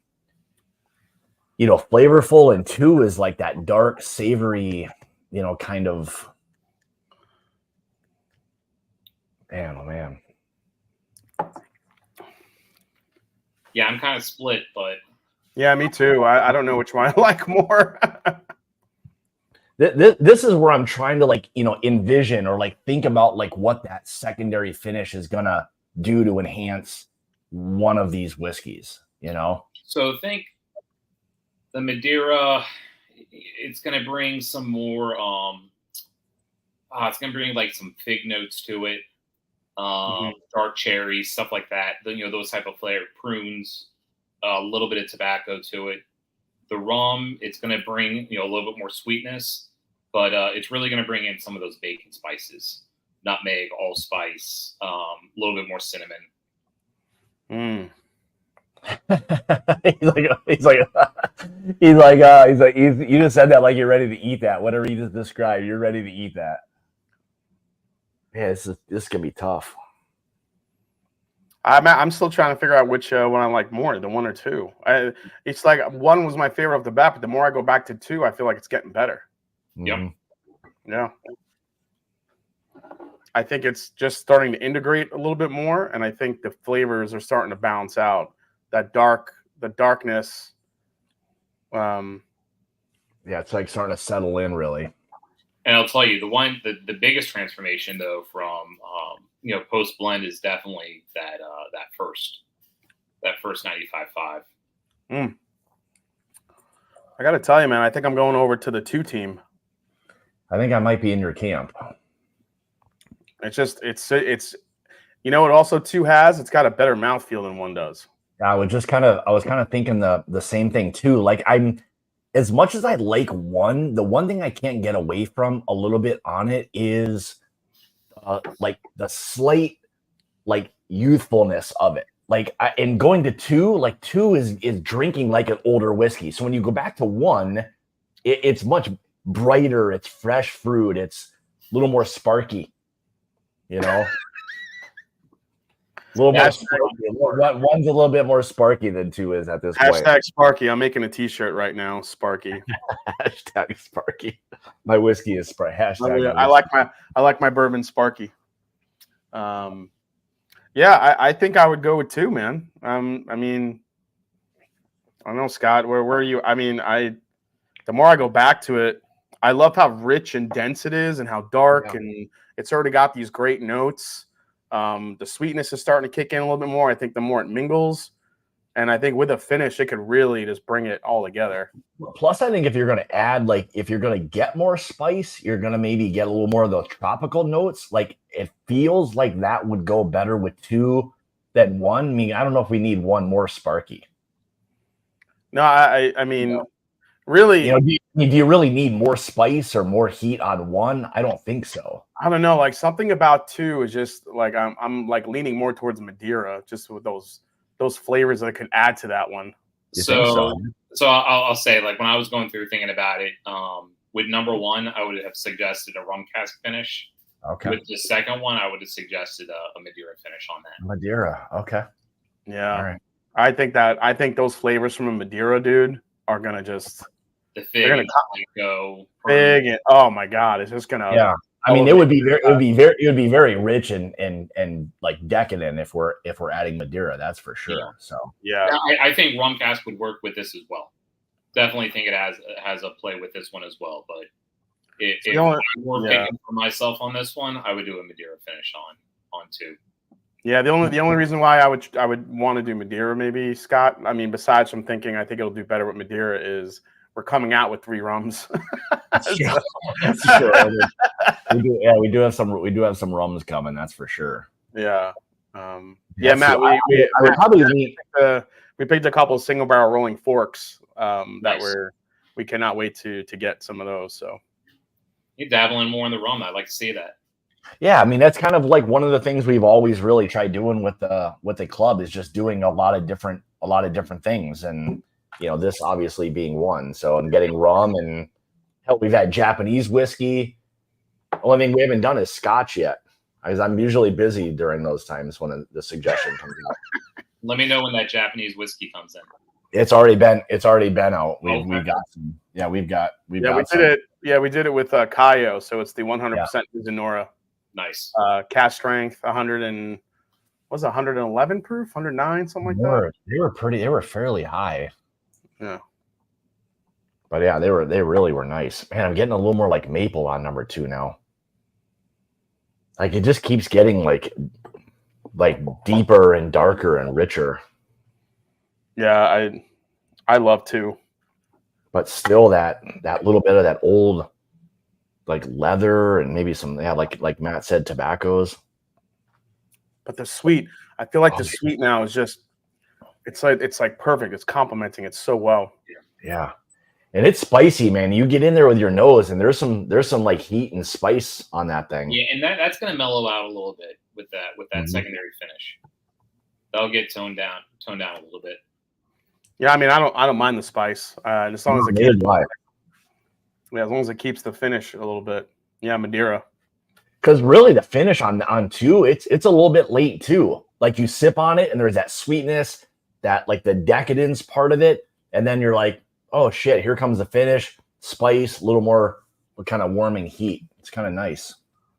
flavorful, and 2 is like that dark, savory, kind of. Man, oh man. Yeah, I'm kind of split, but yeah, me too. I don't know which one I like more. This is where I'm trying to like, envision or like think about like what that secondary finish is gonna do to enhance one of these whiskeys, So think the Madeira, it's gonna bring some more it's gonna bring like some fig notes to it, dark cherries, stuff like that. Those type of flavor, prunes, a little bit of tobacco to it. The rum, it's gonna bring a little bit more sweetness. But it's really going to bring in some of those bacon spices, nutmeg, allspice, a little bit more cinnamon. He's like, you just said that like you're ready to eat that. Whatever you just described, you're ready to eat that. Yeah, this can be tough. I'm still trying to figure out which one I like more, the 1 or 2. It's like 1 was my favorite off the bat, but the more I go back to 2, I feel like it's getting better. Yep. Yeah. I think it's just starting to integrate a little bit more, and I think the flavors are starting to balance out. The darkness. Yeah, it's like starting to settle in, really. And I'll tell you, the biggest transformation though from post blend is definitely that first 95.5. I got to tell you, man, I think I'm going over to the 2 team. I think I might be in your camp. It's what also 2 has? It's got a better mouthfeel than 1 does. I was kind of thinking the same thing too. Like as much as I like 1, the one thing I can't get away from a little bit on it is like the slight like youthfulness of it. Like and going to 2, like 2 is drinking like an older whiskey. So when you go back to 1, it's much brighter, it's fresh fruit, it's a little more sparky, a little more sparky. One's a little bit more sparky than 2 is at this point. Hashtag Sparky. I'm making a t-shirt right now. Sparky. Hashtag Sparky. My whiskey is Sparky. Hashtag I like my bourbon Sparky. Yeah, I think I would go with 2, man. I mean, I don't know, Scott. Where are you? I mean, the more I go back to it, I love how rich and dense it is, and how dark, and it's already got these great notes. The sweetness is starting to kick in a little bit more. I think the more it mingles, and I think with a finish, it could really just bring it all together. Plus, I think if you're going to add, like, if you're going to get more spice, you're going to maybe get a little more of those tropical notes. Like, it feels like that would go better with 2 than 1. I mean, I don't know if we need 1 more Sparky. No, I mean, really, do you really need more spice or more heat on 1? I don't think so. I don't know. Like, something about 2 is just like I'm like leaning more towards Madeira, just with those flavors that I could add to that one. So I'll say, like, when I was going through thinking about it, with number 1, I would have suggested a rum cask finish. Okay. With the second one, I would have suggested a Madeira finish on that. Madeira. Okay. Yeah. All right. I think those flavors from a Madeira, dude, are gonna just the fig gonna go big. And, oh my god, it's just gonna. Yeah. I mean, it would be very rich and like decadent if we're adding Madeira. That's for sure. Yeah. So yeah, I think rum cask would work with this as well. Definitely think it has a play with this one as well. But if I were picking for myself on this one, I would do a Madeira finish on 2. Yeah, the only reason why I would want to do Madeira, maybe, Scott. I mean, besides from thinking I think it'll do better with Madeira, is we're coming out with 3 rums. That's true. We do have some rums coming. That's for sure. Yeah. Matt. We picked a couple of single barrel rolling forks that we cannot wait to get some of those. So you're dabbling more in the rum. I'd like to see that. Yeah, I mean, that's kind of like one of the things we've always really tried doing with the club, is just doing a lot of different things, and this obviously being one. So I'm getting rum, and hell, we've had Japanese whiskey. Only thing we haven't done is Scotch yet, because I'm usually busy during those times when the suggestion comes out. Let me know when that Japanese whiskey comes in. It's already been out. We've got some. Yeah, we did it. Yeah, we did it with Kayo, so it's the 100% Mizunara. Nice. Cast strength, 111 proof, 109, something like that. They were fairly high. Yeah. But yeah, they really were nice. Man, I'm getting a little more like maple on number 2 now. Like, it just keeps getting like deeper and darker and richer. Yeah, I love 2. But still that little bit of that old like leather and maybe some like Matt said, tobaccos. But the sweet, I feel like the sweet now is just it's like perfect. It's complementing it so well. Yeah. And it's spicy, man. You get in there with your nose and there's some like heat and spice on that thing. Yeah, and that's gonna mellow out a little bit with that secondary finish. That'll get toned down a little bit. Yeah, I mean, I don't mind the spice. As long as it keeps as long as it keeps the finish a little bit. Yeah, Madeira. Because really the finish on 2, it's a little bit late too. Like, you sip on it and there's that sweetness, that like the decadence part of it, and then you're like, oh shit, here comes the finish, spice, a little more kind of warming heat. It's kind of nice.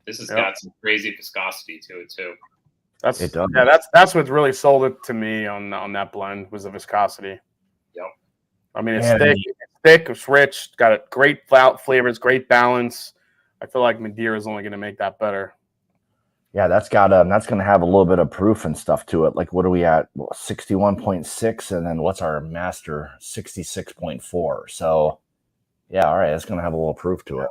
This has got some crazy viscosity to it too. It does. Yeah, that's what really sold it to me on that blend, was the viscosity. Yep. I mean, it's thick, it's rich, got a great flavors, great balance. I feel like Madeira is only going to make that better. Yeah, that's going to have a little bit of proof and stuff to it. Like, what are we at? 61.6, and then what's our master? 66.4. So, yeah, all right, that's going to have a little proof to it.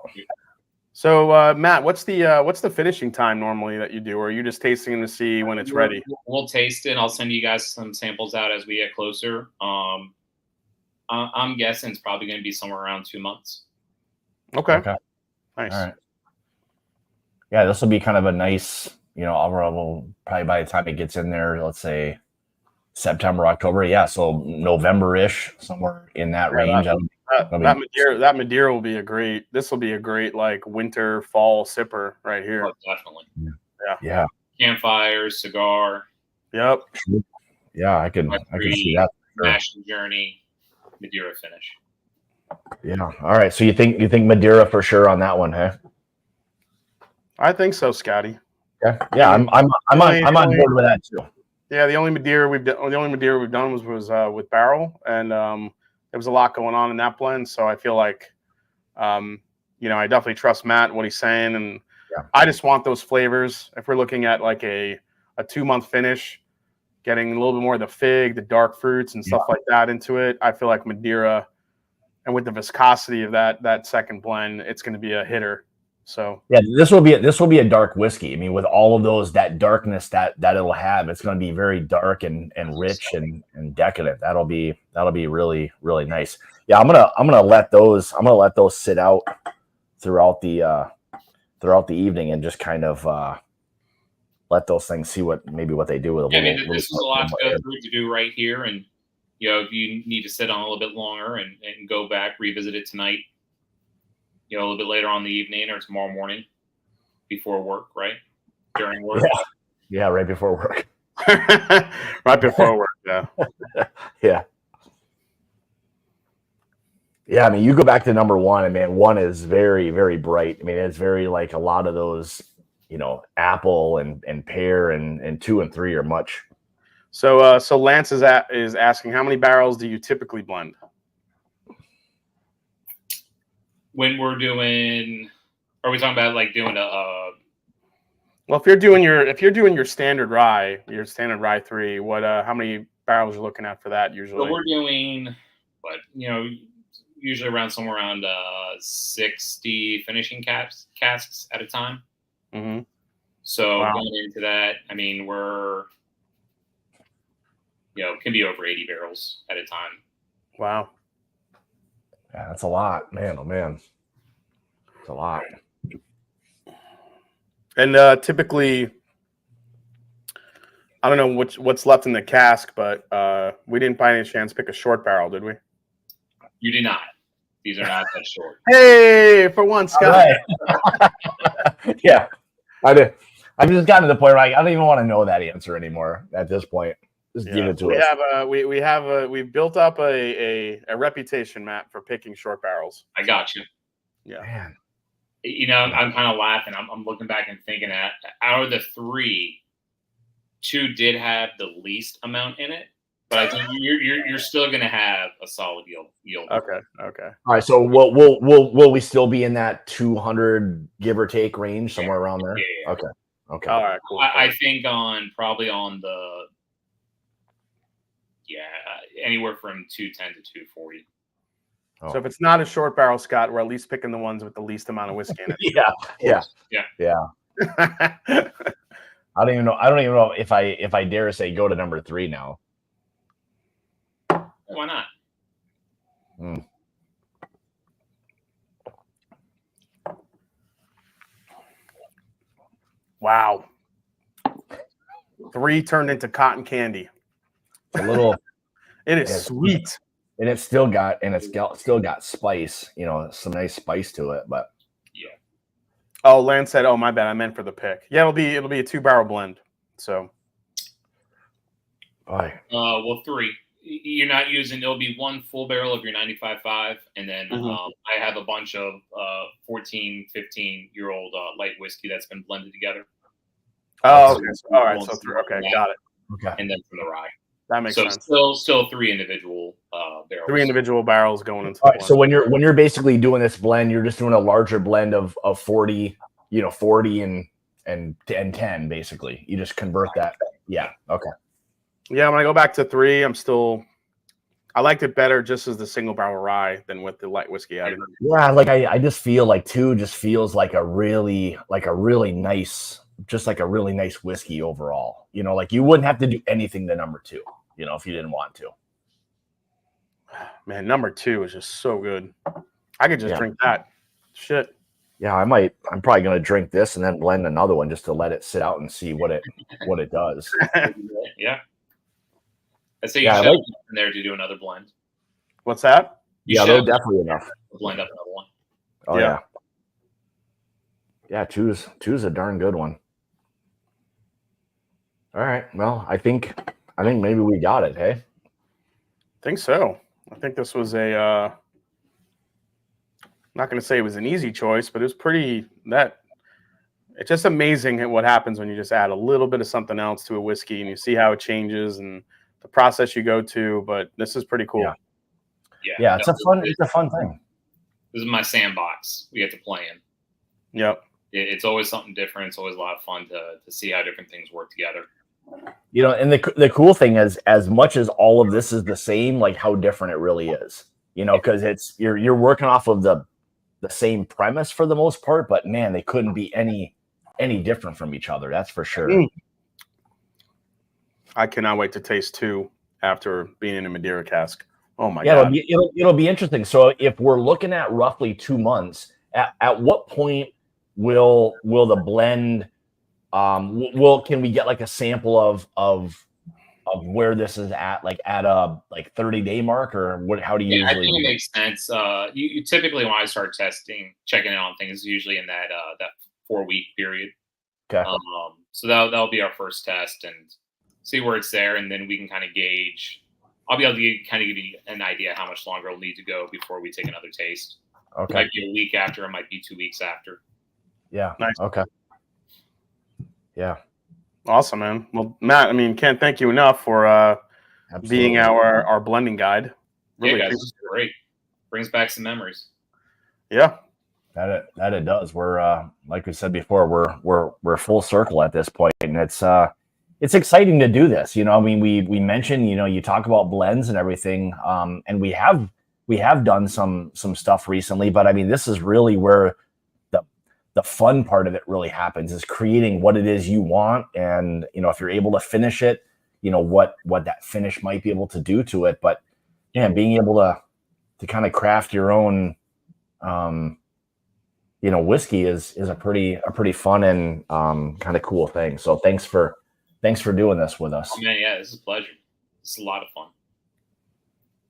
So, Matt, what's the finishing time normally that you do, or are you just tasting them to see when it's ready? We'll taste it. I'll send you guys some samples out as we get closer. I'm guessing it's probably going to be somewhere around 2 months. Okay. Nice. All right. Yeah, this will be kind of a nice, probably by the time it gets in there, let's say September, October. Yeah, so November-ish, somewhere in that range. That Madeira will be a great like winter, fall sipper right here. Oh, definitely. Yeah. Campfires, cigar. Yep. Yeah, I can see that. Mashing journey, Madeira finish. Yeah. All right. So you think Madeira for sure on that one, huh? I think so, Scotty. Okay. Yeah, I'm on board with that too. Yeah, the only Madeira we've done was with barrel, and there was a lot going on in that blend. So I feel like, I definitely trust Matt and what he's saying, and I just want those flavors. If we're looking at like a 2-month finish, getting a little bit more of the fig, the dark fruits, and stuff like that into it, I feel like Madeira, and with the viscosity of that second blend, it's going to be a hitter. So yeah, this will be a dark whiskey. I mean, with all of that darkness that it'll have, it's going to be very dark and rich and decadent. That'll be really, really nice. Yeah, I'm gonna let those sit out throughout the evening and just kind of let those things see what they do with a little. I mean, this is a lot to go through to do right here, and if you need to sit on a little bit longer and go back, revisit it tonight, a little bit later on in the evening or tomorrow morning before work, right? During work. Yeah, right before work. Right before work, yeah. Yeah. Yeah, I mean, you go back to number one, and man, one is very, very bright. I mean, it's very like a lot of those, apple and pear, and 2 and 3 are much. So Lance is asking, how many barrels do you typically blend? When we're doing, are we talking about like doing a? Well, if you're doing your standard rye, your standard Ry3, what how many barrels you're looking at for that usually? So we're doing, usually somewhere around 60 finishing casks at a time. Mm-hmm. So going into that, I mean, we're can be over 80 barrels at a time. Wow. Yeah, that's a lot, man. Oh man, it's a lot. And typically, I don't know what's left in the cask, but we didn't by any chance pick a short barrel, did we? You did not. These are not that short. Hey, for once, Scott. Right. Yeah, I did. I've just gotten to the point where I don't even want to know that answer anymore at this point. Just give it to us. We've built up a reputation, Matt, for picking short barrels. I got you. Yeah. Man. I'm kind of laughing. I'm looking back and thinking that out of the 3, 2 did have the least amount in it, but I think you're still going to have a solid yield. Okay. All right. So will we still be in that 200 give or take range, somewhere around there? Yeah. Okay. All right. Cool. I think probably on the anywhere from 210 to 240. So if it's not a short barrel, Scott, we're at least picking the ones with the least amount of whiskey in it. Yeah. Yeah. I don't even know if I dare say go to number 3 now. Why not? Wow. 3 turned into cotton candy. It's a little. It is sweet. And it's still got spice, some nice spice to it, but yeah. Oh, Lance said, "Oh, my bad. I meant for the pick." Yeah, it'll be a 2-barrel blend. So, boy. Well, 3. You're not using. It'll be 1 full barrel of your 95.5, and then I have a bunch of 14, 15-year-old light whiskey that's been blended together. Oh, okay. All right. So 3. Okay, got it. Okay. And then from the rye. That makes sense. Still 3 individual barrels. 3 individual barrels going into. All right, so when you're basically doing this blend, you're just doing a larger blend of 40, 40 and 10 basically. You just convert that. Yeah. Okay. Yeah, when I go back to 3, I liked it better just as the single barrel rye than with the light whiskey added. Yeah, like I just feel like 2 just feels like a really nice, just like a really nice whiskey overall. Like you wouldn't have to do anything to number 2. If you didn't want to. Man, number 2 is just so good. I could just drink that. Shit. Yeah, I'm probably gonna drink this and then blend another one just to let it sit out and see what it does. Yeah. I say you should in there to do another blend. What's that? They're definitely enough. Blend up another one. Oh yeah. Yeah, two's a darn good one. All right. Well, I think maybe we got it, hey? I think so. I think this was I'm not going to say it was an easy choice, but it was pretty It's just amazing what happens when you just add a little bit of something else to a whiskey and you see how it changes and the process you go to. But this is pretty cool. Yeah, it's a fun thing. This is my sandbox we get to play in. Yep. It's always something different. It's always a lot of fun to see how different things work together. You know, and the cool thing is, as much as all of this is the same, like how different it really is. You know, because it's you're working off of the same premise for the most part, but man, they couldn't be any different from each other. That's for sure. I cannot wait to taste 2 after being in a Madeira cask. Oh my God. It'll be interesting. So if we're looking at roughly 2 months, at what point will the blend can we get like a sample of where this is at, like at a 30-day mark, or what? How do you usually? I think it makes sense. You typically, when I start checking in on things, usually in that 4-week period. Okay. So that'll be our first test and see where it's there, and then we can kind of gauge. I'll be able to kind of give you an idea how much longer it'll need to go before we take another taste. Okay. It might be a week after. It might be 2 weeks after. Yeah. Nice. Okay. Yeah. Awesome, man. Well, Matt, I mean, can't thank you enough for being our blending guide. Really, guys, this is great. Brings back some memories. Yeah. That it does. We're like we said before, we're full circle at this point, and it's exciting to do this. You know, I mean, we mentioned, you know, you talk about blends and everything, and we have done some stuff recently, but I mean, this is really where the fun part of it really happens, is creating what it is you want. And, you know, if you're able to finish it, you know, what that finish might be able to do to it. But yeah, being able to kind of craft your own, you know, whiskey is a pretty fun and kind of cool thing. So thanks for doing this with us. Oh man, yeah, this is a pleasure. It's a lot of fun.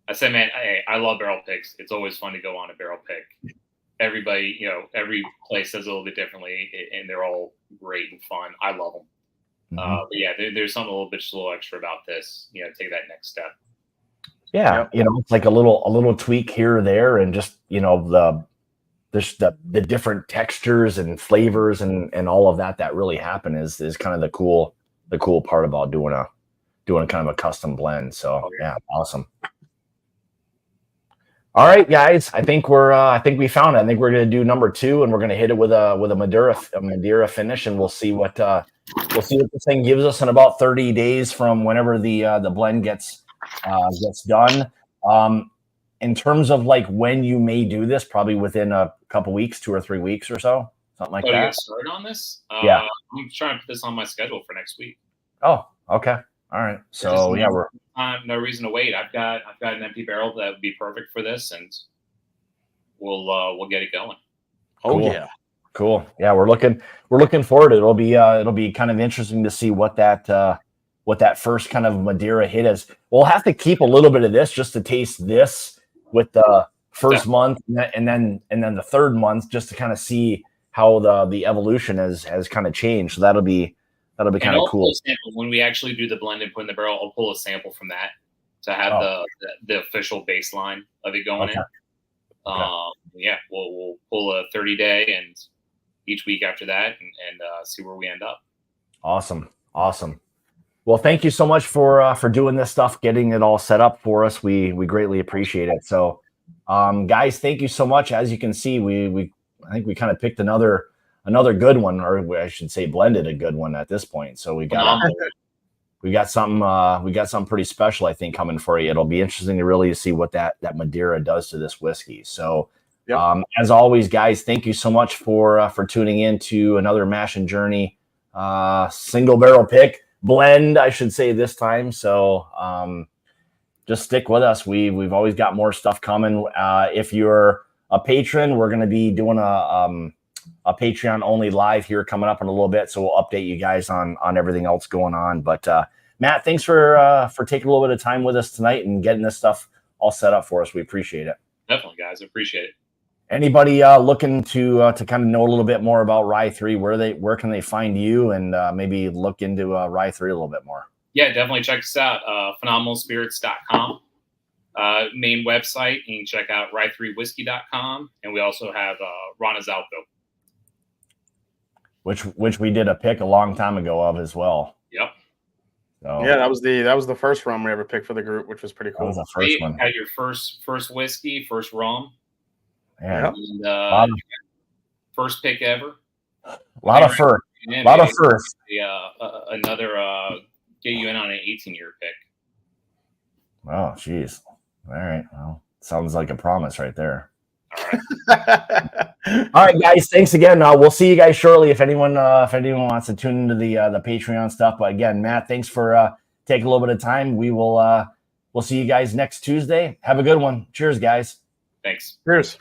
I say, man, I love barrel picks. It's always fun to go on a barrel pick. Everybody, you know, every place does a little bit differently, and they're all great and fun. I love them. But yeah, there's something a little extra about this. You know, take that next step. Yeah, yep. You know, it's like a little tweak here or there, and just, you know, the different textures and flavors and all of that really happen is kind of the cool part about doing kind of a custom blend. So yeah, awesome. All right, guys. I think we found it. I think we're gonna do number 2, and we're gonna hit it with a Madeira finish, and we'll see what this thing gives us in about 30 days from whenever the blend gets done. In terms of like when you may do this, probably within a couple weeks, 2 or 3 weeks or so, something like that. Get started on this? Yeah, I'm trying to put this on my schedule for next week. Oh, okay. All right. So yeah, no reason to wait. I've got an empty barrel that would be perfect for this, and we'll get it going. Oh cool. Yeah. Cool. Yeah, we're looking forward. It'll be kind of interesting to see what that first kind of Madeira hit is. We'll have to keep a little bit of this just to taste this with the first month, and then the third month, just to kind of see how the evolution has kind of changed. So that'll be kind of cool. When we actually do the blend and put in the barrel, I'll pull a sample from that to have the official baseline of it going in. Yeah, we'll pull a 30-day and each week after that, and see where we end up. Awesome. Well, thank you so much for doing this stuff, getting it all set up for us. We greatly appreciate it. So, guys, thank you so much. As you can see, I think we kind of picked another good one, or I should say blended a good one at this point. So we got something pretty special, I think, coming for you. It'll be interesting to really see what that Madeira does to this whiskey. So as always, guys, thank you so much for tuning in to another Mash and Journey single barrel pick blend, I should say, this time. So just stick with us. We've always got more stuff coming. If you're a patron, we're going to be doing a Patreon only live here coming up in a little bit. So we'll update you guys on everything else going on. But Matt, thanks for taking a little bit of time with us tonight and getting this stuff all set up for us. We appreciate it. Definitely, guys. I appreciate it. Anybody looking to kind of know a little bit more about Ry3, where can they find you, and maybe look into Ry3 a little bit more? Yeah, definitely check us out. Phenomenalspirits.com. Main website. You can check out Ry3Whiskey.com, and we also have Rana Zalco. which we did a pick a long time ago of as well. Yep. So Yeah, that was the first rum we ever picked for the group, which was pretty that cool. was the first one. Had your first whiskey, first rum, Yeah, and first pick ever. a lot of first. A lot of first. Another get you in on an 18-year pick. Oh, geez. All right. Well, sounds like a promise right there. All right. All right, guys. Thanks again. We'll see you guys shortly if anyone wants to tune into the Patreon stuff. But again, Matt, thanks for taking a little bit of time. We'll see you guys next Tuesday. Have a good one. Cheers, guys. Thanks. Cheers.